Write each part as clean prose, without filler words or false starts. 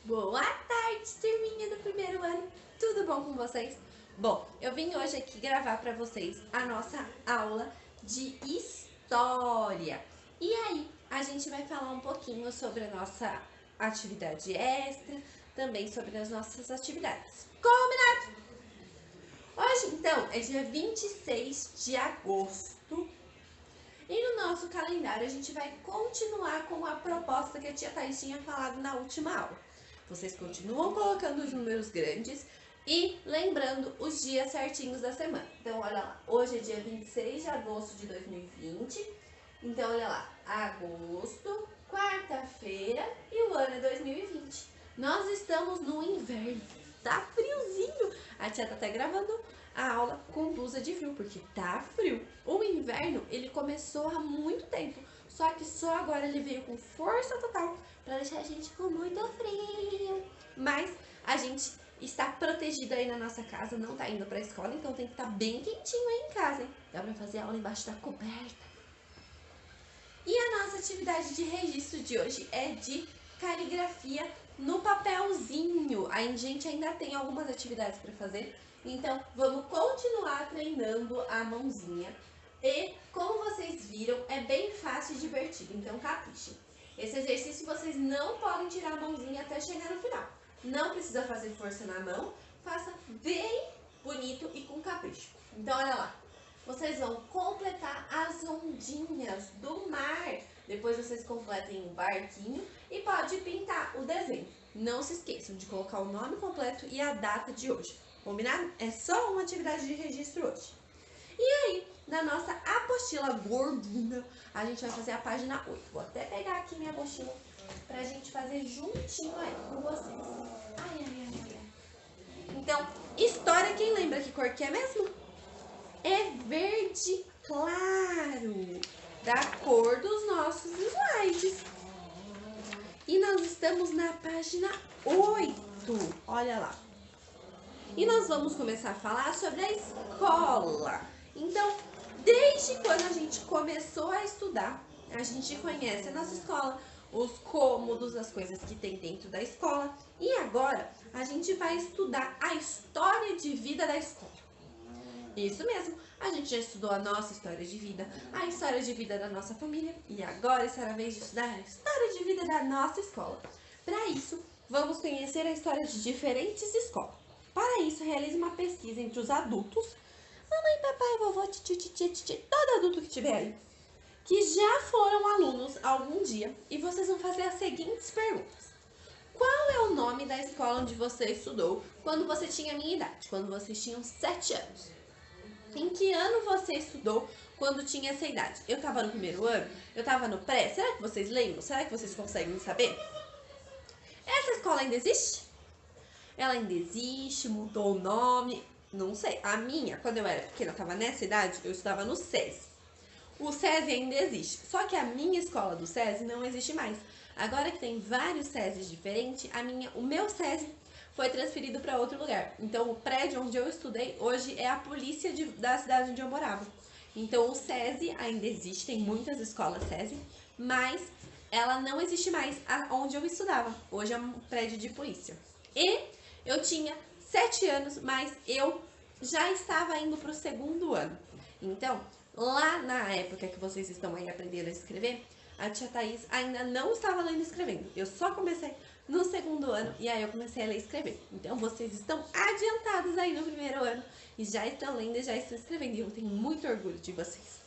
Boa tarde, turminha do primeiro ano. Tudo bom com vocês? Bom, eu vim hoje aqui gravar para vocês a nossa aula de história. E aí, a gente vai falar um pouquinho sobre a nossa atividade extra, também sobre as nossas atividades. Combinado? Hoje, então, é dia 26 de agosto. E no nosso calendário, a gente vai continuar com a proposta que a tia Thais tinha falado na última aula. Vocês continuam colocando os números grandes e lembrando os dias certinhos da semana. Então, olha lá, hoje é dia 26 de agosto de 2020. Então, olha lá, agosto, quarta-feira e o ano é 2020. Nós estamos no inverno, tá friozinho. A tia tá até gravando a aula com blusa de frio, porque tá frio. O inverno, ele começou há muito tempo, só que só agora ele veio com força total para deixar a gente com muito frio. Mas a gente está protegido aí na nossa casa, não tá indo pra escola, então tem que estar bem quentinho aí em casa, hein? Dá pra fazer aula embaixo da coberta. E a nossa atividade de registro de hoje é de caligrafia no papelzinho. A gente ainda tem algumas atividades para fazer, então vamos continuar treinando a mãozinha. E como vocês viram, é bem fácil e divertido, então caprichem. Esse exercício vocês não podem tirar a mãozinha até chegar no final. Não precisa fazer força na mão, faça bem bonito e com capricho. Então olha lá, vocês vão completar as ondinhas do mar. Depois vocês completem o barquinho e pode pintar o desenho. Não se esqueçam de colocar o nome completo e a data de hoje. Combinado? É só uma atividade de registro hoje. E aí, na nossa apostila gorduna, a gente vai fazer a página 8. Vou até pegar aqui minha apostila pra gente fazer juntinho aí com vocês. Ai, ai, ai, ai. Então, história, quem lembra que cor que é mesmo? É verde claro, da cor dos nossos slides. E nós estamos na página 8, olha lá. E nós vamos começar a falar sobre a escola. Então, desde quando a gente começou a estudar, a gente conhece a nossa escola, os cômodos, as coisas que tem dentro da escola. E agora, a gente vai estudar a história de vida da escola. Isso mesmo, a gente já estudou a nossa história de vida, a história de vida da nossa família e agora será a vez de estudar a história de vida da nossa escola. Para isso, vamos conhecer a história de diferentes escolas. Para isso, realize uma pesquisa entre os adultos, mamãe, papai, vovô, tio, tia, todo adulto que tiver aí, que já foram alunos algum dia e vocês vão fazer as seguintes perguntas. Qual é o nome da escola onde você estudou quando você tinha a minha idade, quando vocês tinham 7 anos? Em que ano você estudou quando tinha essa idade? Eu estava no primeiro ano? Eu estava no pré? Será que vocês lembram? Será que vocês conseguem saber? Essa escola ainda existe? Ela ainda existe? Mudou o nome? Não sei. A minha, quando eu era pequena, eu estava nessa idade, eu estudava no SESI. O SESI ainda existe, só que a minha escola do SESI não existe mais. Agora que tem vários SESIs diferentes, o meu SESI foi transferido para outro lugar. Então, o prédio onde eu estudei hoje é a polícia da cidade onde eu morava. Então, o SESI ainda existe, tem muitas escolas SESI, mas ela não existe mais onde eu estudava. Hoje é um prédio de polícia. E eu tinha 7 anos, mas eu já estava indo para o segundo ano. Então, lá na época que vocês estão aí aprendendo a escrever, a tia Thais ainda não estava lendo e escrevendo. Eu só comecei no segundo ano e aí eu comecei a ler e escrever. Então vocês estão adiantados aí no primeiro ano e já estão lendo e já estão escrevendo. E eu tenho muito orgulho de vocês.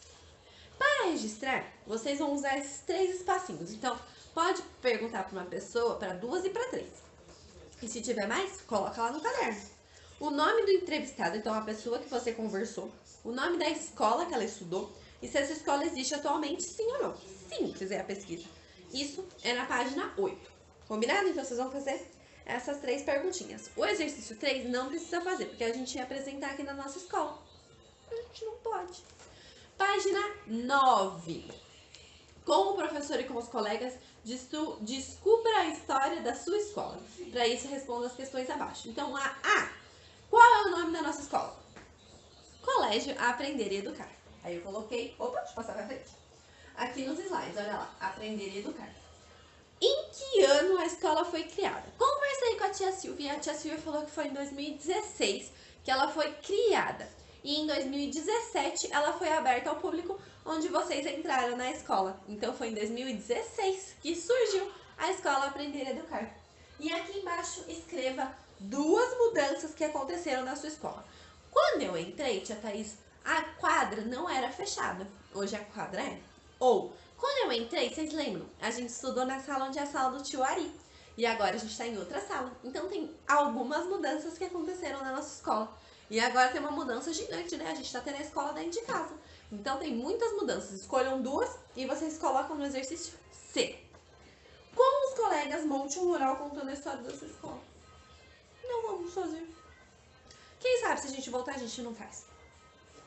Para registrar, vocês vão usar esses 3 espacinhos. Então pode perguntar para uma pessoa, para 2 e para 3. E se tiver mais, coloca lá no caderno. O nome do entrevistado, então a pessoa que você conversou, o nome da escola que ela estudou e se essa escola existe atualmente, sim ou não. Simples é a pesquisa. Isso é na página 8. Combinado? Então vocês vão fazer essas 3 perguntinhas. O exercício 3 não precisa fazer, porque a gente ia apresentar aqui na nossa escola. A gente não pode. Página 9. Com o professor e com os colegas, descubra a história da sua escola. Para isso, responda as questões abaixo. Então, qual é o nome da nossa escola? Colégio Aprender e Educar. Aí eu coloquei, deixa eu passar pra frente. Aqui nos slides, olha lá, Aprender e Educar. Em que ano a escola foi criada? Conversei com a tia Silvia e a tia Silvia falou que foi em 2016 que ela foi criada. E em 2017 ela foi aberta ao público, onde vocês entraram na escola. Então foi em 2016 que surgiu a escola Aprender a Educar. E aqui embaixo escreva duas mudanças que aconteceram na sua escola. Quando eu entrei, tia Thaís, a quadra não era fechada. Hoje a quadra é. Ou, quando eu entrei, vocês lembram? A gente estudou na sala onde é a sala do tio Ari. E agora a gente está em outra sala. Então tem algumas mudanças que aconteceram na nossa escola. E agora tem uma mudança gigante, né? A gente está tendo a escola dentro de casa. Então tem muitas mudanças. Escolham duas e vocês colocam no exercício C. Como os colegas monte um mural contando a história da sua escola? Não vamos fazer. Quem sabe se a gente voltar, a gente não faz.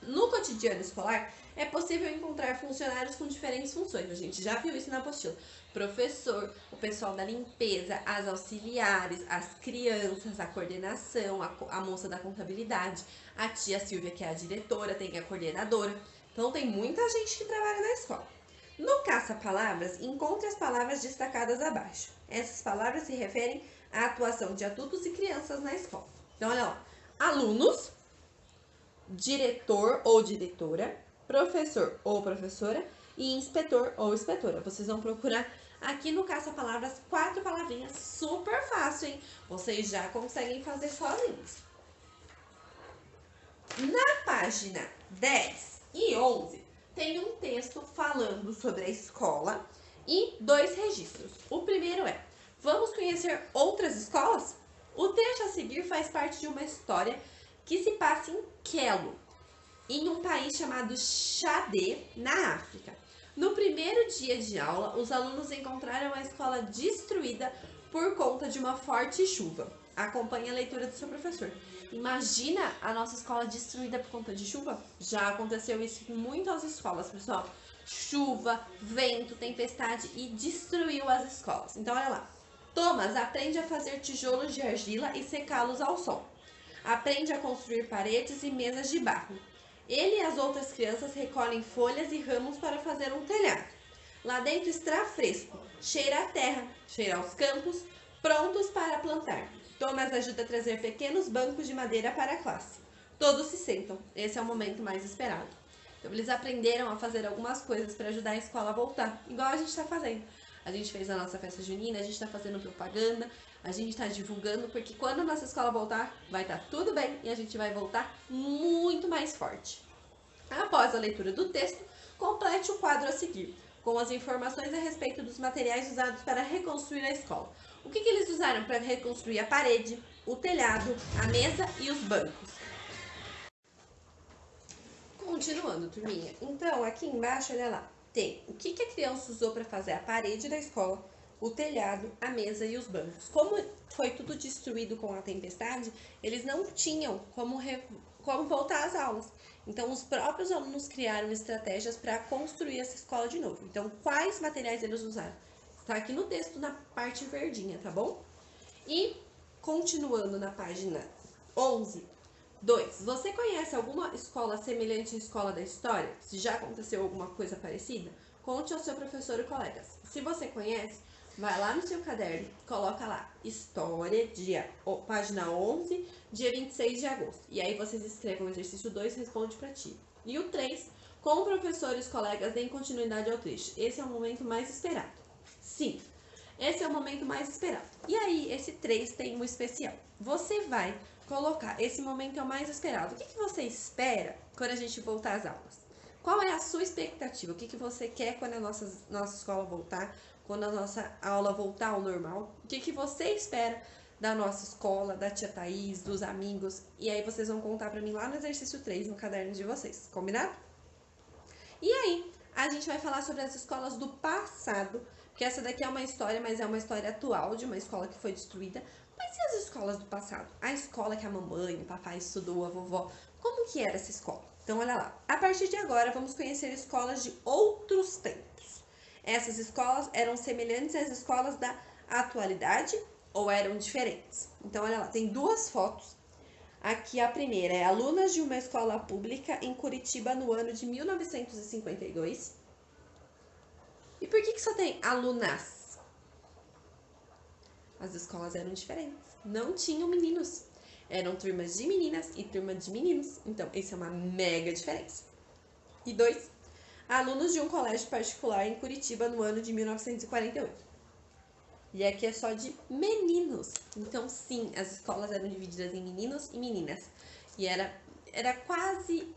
No cotidiano escolar, é possível encontrar funcionários com diferentes funções. A gente já viu isso na apostila. Professor, o pessoal da limpeza, as auxiliares, as crianças, a coordenação, a moça da contabilidade, a tia Silvia, que é a diretora, tem a coordenadora. Então, tem muita gente que trabalha na escola. No caça-palavras, encontre as palavras destacadas abaixo. Essas palavras se referem à atuação de adultos e crianças na escola. Então, olha lá. Alunos, diretor ou diretora, professor ou professora e inspetor ou inspetora. Vocês vão procurar aqui no caça-palavras 4 palavrinhas, super fácil, hein? Vocês já conseguem fazer sozinhos. Na página 10 e 11, tem um texto falando sobre a escola e 2 registros. O primeiro é: vamos conhecer outras escolas? O trecho a seguir faz parte de uma história que se passa em Quelo, em um país chamado Chade, na África. No primeiro dia de aula, os alunos encontraram a escola destruída por conta de uma forte chuva. Acompanhe a leitura do seu professor. Imagina a nossa escola destruída por conta de chuva? Já aconteceu isso em muitas escolas, pessoal. Chuva, vento, tempestade e destruiu as escolas. Então, olha lá. Thomas aprende a fazer tijolos de argila e secá-los ao sol. Aprende a construir paredes e mesas de barro. Ele e as outras crianças recolhem folhas e ramos para fazer um telhado. Lá dentro está fresco, cheira a terra, cheira aos campos, prontos para plantar. Thomas ajuda a trazer pequenos bancos de madeira para a classe. Todos se sentam. Esse é o momento mais esperado. Então, eles aprenderam a fazer algumas coisas para ajudar a escola a voltar, igual a gente está fazendo. A gente fez a nossa festa junina, a gente está fazendo propaganda, a gente está divulgando, porque quando a nossa escola voltar, vai estar tudo bem e a gente vai voltar muito mais forte. Após a leitura do texto, complete o quadro a seguir, com as informações a respeito dos materiais usados para reconstruir a escola. O que eles usaram para reconstruir a parede, o telhado, a mesa e os bancos? Continuando, turminha. Então, aqui embaixo, olha lá, tem o que a criança usou para fazer a parede da escola, o telhado, a mesa e os bancos. Como foi tudo destruído com a tempestade, eles não tinham como voltar às aulas. Então, os próprios alunos criaram estratégias para construir essa escola de novo. Então, quais materiais eles usaram? Está aqui no texto, na parte verdinha, tá bom? E, continuando na página 11, 2. Você conhece alguma escola semelhante à escola da história? Se já aconteceu alguma coisa parecida? Conte ao seu professor e colegas. Se você conhece, vai lá no seu caderno, coloca lá, história, página 11, dia 26 de agosto. E aí vocês escrevam o exercício 2 e responde para ti. E o 3, com professores e colegas, deem continuidade ao trecho. Esse é o momento mais esperado. Sim, esse é o momento mais esperado. E aí, esse 3 tem um especial. Você vai colocar, esse momento é o mais esperado. O que você espera quando a gente voltar às aulas? Qual é a sua expectativa? O que você quer quando a nossa escola voltar? Quando a nossa aula voltar ao normal? O que você espera da nossa escola, da tia Thaís, dos amigos? E aí vocês vão contar pra mim lá no exercício 3, no caderno de vocês. Combinado? E aí, a gente vai falar sobre as escolas do passado, porque essa daqui é uma história, mas é uma história atual de uma escola que foi destruída. Mas e as escolas do passado? A escola que a mamãe, o papai estudou, a vovó, como que era essa escola? Então, olha lá. A partir de agora, vamos conhecer escolas de outros tempos. Essas escolas eram semelhantes às escolas da atualidade ou eram diferentes? Então, olha lá, tem duas fotos. Aqui a primeira é alunas de uma escola pública em Curitiba no ano de 1952. E por que só tem alunas? as escolas eram diferentes. Não tinham meninos. Eram turmas de meninas e turma de meninos. Então, essa é uma mega diferença. E 2, alunos de um colégio particular em Curitiba no ano de 1948. E aqui é só de meninos. Então, sim, as escolas eram divididas em meninos e meninas. E era quase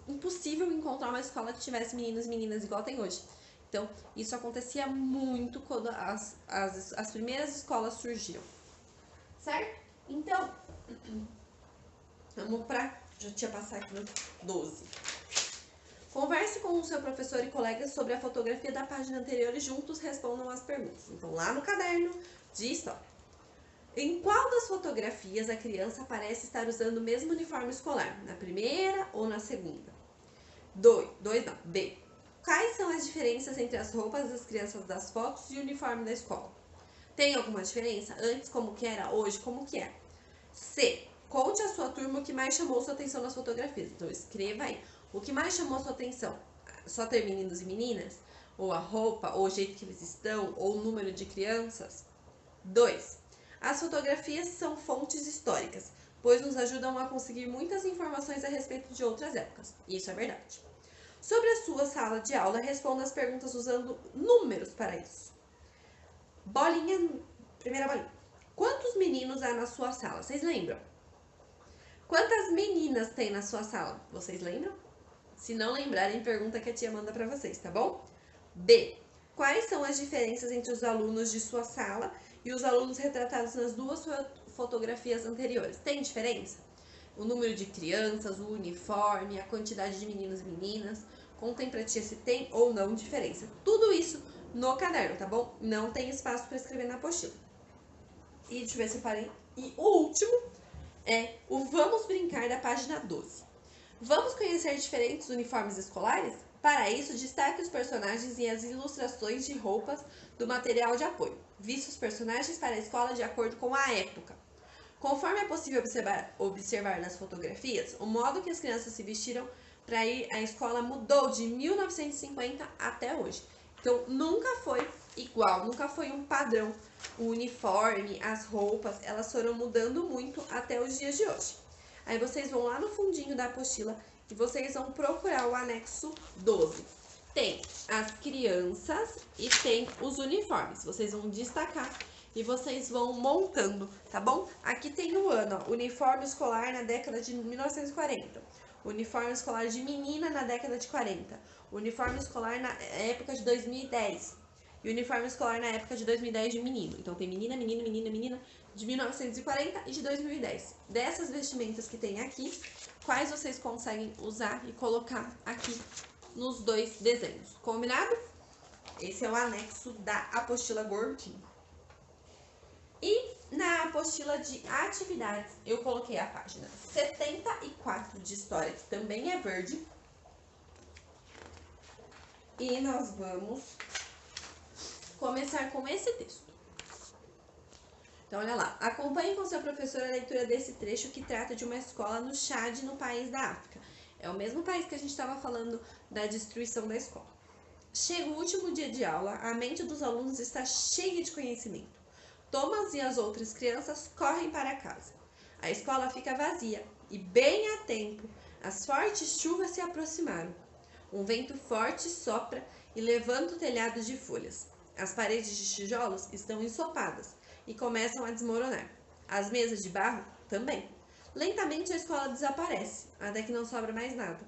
impossível encontrar uma escola que tivesse meninos e meninas igual tem hoje. Então, isso acontecia muito quando as primeiras escolas surgiram. Certo? Então, vamos pra... Já tinha passado aqui no 12. Converse com o seu professor e colegas sobre a fotografia da página anterior e juntos respondam as perguntas. Então, lá no caderno de história. Em qual das fotografias a criança parece estar usando o mesmo uniforme escolar? Na primeira ou na segunda? B. Quais são as diferenças entre as roupas das crianças das fotos e o uniforme da escola? Tem alguma diferença? Antes como que era, hoje como que é? C. Conte a sua turma o que mais chamou sua atenção nas fotografias. Então escreva aí. O que mais chamou sua atenção? Só ter meninos e meninas? Ou a roupa, ou o jeito que eles estão, ou o número de crianças? 2. As fotografias são fontes históricas, pois nos ajudam a conseguir muitas informações a respeito de outras épocas. Isso é verdade. Sobre a sua sala de aula, responda as perguntas usando números para isso. Primeira bolinha. Quantos meninos há na sua sala? Vocês lembram? Quantas meninas tem na sua sala? Vocês lembram? Se não lembrarem, pergunta que a tia manda para vocês, tá bom? B. Quais são as diferenças entre os alunos de sua sala e os alunos retratados nas duas fotografias anteriores? Tem diferença? O número de crianças, o uniforme, a quantidade de meninos e meninas. Contem pra tia se tem ou não diferença. Tudo isso no caderno, tá bom? Não tem espaço para escrever na apostila. E deixa eu ver se eu parei. E o último é o Vamos Brincar da página 12. Vamos conhecer diferentes uniformes escolares? Para isso, destaque os personagens e as ilustrações de roupas do material de apoio. Vista os personagens para a escola de acordo com a época. Conforme é possível observar nas fotografias, o modo que as crianças se vestiram para ir à escola mudou de 1950 até hoje. Então, nunca foi igual, nunca foi um padrão. O uniforme, as roupas, elas foram mudando muito até os dias de hoje. Aí vocês vão lá no fundinho da apostila e vocês vão procurar o anexo 12. Tem as crianças e tem os uniformes. Vocês vão destacar e vocês vão montando, tá bom? Aqui tem o ano, ó, uniforme escolar na década de 1940. Uniforme escolar de menina na década de 40. Uniforme escolar na época de 2010. E uniforme escolar na época de 2010 de menino. Então tem menina, menino, menina, menina de 1940 e de 2010. Dessas vestimentas que tem aqui, quais vocês conseguem usar e colocar aqui nos dois desenhos. Combinado? Esse é o anexo da apostila gordinha. E na apostila de atividades, eu coloquei a página 74 de história, que também é verde. E nós vamos começar com esse texto. Então, olha lá. Acompanhe com seu professor a leitura desse trecho que trata de uma escola no Chad, no país da África. É o mesmo país que a gente estava falando da destruição da escola. Chega o último dia de aula, a mente dos alunos está cheia de conhecimento. Thomas e as outras crianças correm para casa. A escola fica vazia e, bem a tempo, as fortes chuvas se aproximaram. Um vento forte sopra e levanta o telhado de folhas. As paredes de tijolos estão ensopadas e começam a desmoronar. As mesas de barro também. Lentamente a escola desaparece, até que não sobra mais nada.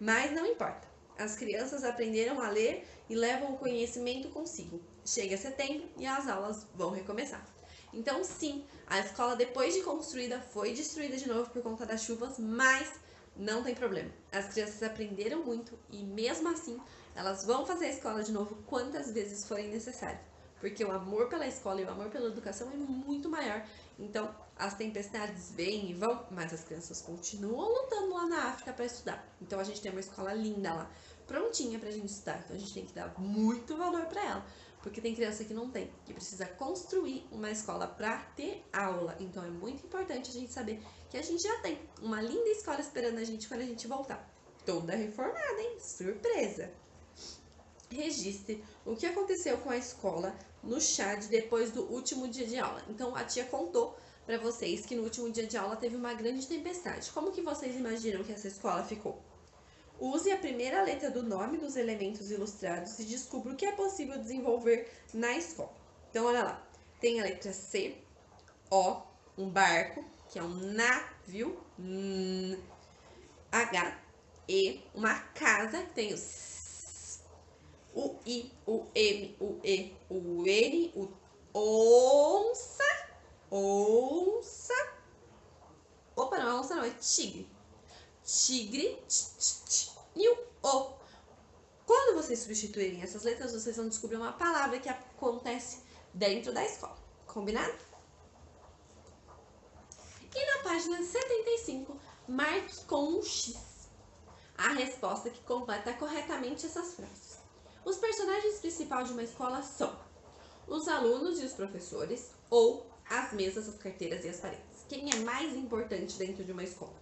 Mas não importa. As crianças aprenderam a ler e levam o conhecimento consigo. Chega setembro e as aulas vão recomeçar. Então, sim, a escola, depois de construída, foi destruída de novo por conta das chuvas, mas não tem problema. As crianças aprenderam muito e, mesmo assim, elas vão fazer a escola de novo quantas vezes forem necessário. Porque o amor pela escola e o amor pela educação é muito maior. Então, as tempestades vêm e vão, mas as crianças continuam lutando lá na África para estudar. Então, a gente tem uma escola linda lá, prontinha pra gente estudar. Então, a gente tem que dar muito valor para ela. Porque tem criança que não tem, que precisa construir uma escola para ter aula. Então é muito importante a gente saber que a gente já tem uma linda escola esperando a gente quando a gente voltar. Toda reformada, hein? Surpresa! registre o que aconteceu com a escola no chat depois do último dia de aula. Então, a tia contou para vocês que no último dia de aula teve uma grande tempestade. Como que vocês imaginam que essa escola ficou? Use a primeira letra do nome dos elementos ilustrados e descubra o que é possível desenvolver na escola. Então, olha lá. Tem a letra C, O, um barco, que é um navio, H, E, uma casa, que tem o I, o M, o E, o N, o onça, opa, não é onça não, é tigre, e o O. Quando vocês substituírem essas letras, vocês vão descobrir uma palavra que acontece dentro da escola, combinado? E na página 75, marque com um X a resposta que completa corretamente essas frases. Os personagens principais de uma escola são os alunos e os professores ou as mesas, as carteiras e as paredes. Quem é mais importante dentro de uma escola?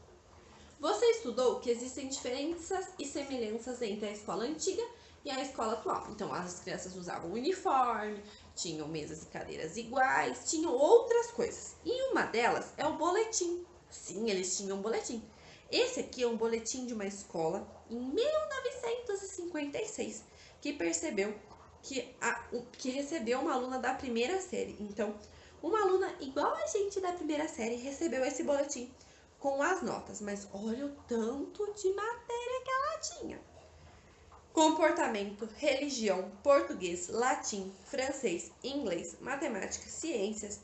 Você estudou que existem diferenças e semelhanças entre a escola antiga e a escola atual. Então, as crianças usavam uniforme, tinham mesas e cadeiras iguais, tinham outras coisas. E uma delas é o boletim. Sim, eles tinham um boletim. Esse aqui é um boletim de uma escola em 1956 que percebeu que recebeu uma aluna da primeira série. Então, uma aluna igual a gente da primeira série recebeu esse boletim com as notas, mas olha o tanto de matéria que ela tinha. Comportamento, religião, português, latim, francês, inglês, matemática, ciências,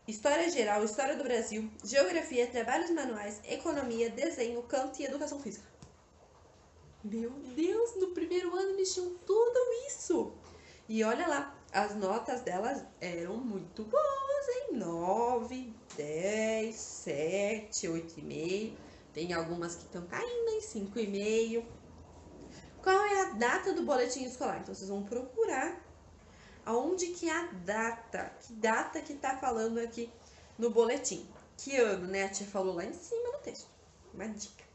história geral, história do Brasil, geografia, trabalhos manuais, economia, desenho, canto e educação física. Meu Deus, no primeiro ano eles tinham tudo isso. E olha lá, as notas delas eram muito boas, hein? 9, 10, 7, 8,5. Tem algumas que estão caindo em 5,5. Qual é a data do boletim escolar? Então, vocês vão procurar aonde que é a data. Que data que tá falando aqui no boletim. Que ano, né? A tia falou lá em cima no texto. Uma dica.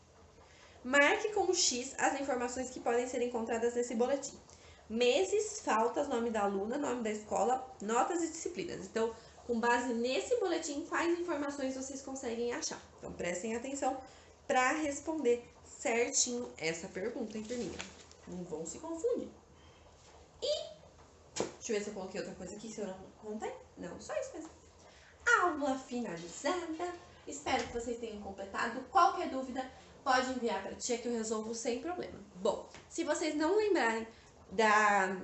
Marque com o X as informações que podem ser encontradas nesse boletim. Meses, faltas, nome da aluna, nome da escola, notas e disciplinas. Então, com base nesse boletim, quais informações vocês conseguem achar? Então, prestem atenção para responder certinho essa pergunta, hein, turminha? Não vão se confundir. E, deixa eu ver se eu coloquei outra coisa aqui, se eu não contei. Não, só isso mesmo. Aula finalizada. Espero que vocês tenham completado. Qualquer dúvida, pode enviar para a tia que eu resolvo sem problema. Bom, se vocês não lembrarem da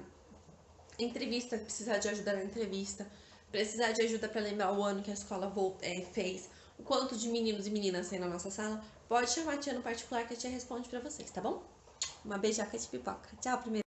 entrevista, precisar de ajuda na entrevista, precisar de ajuda para lembrar o ano que a escola fez, o quanto de meninos e meninas tem na nossa sala, pode chamar a tia no particular que a tia responde para vocês, tá bom? Uma beijoca de pipoca. Tchau, primeiro.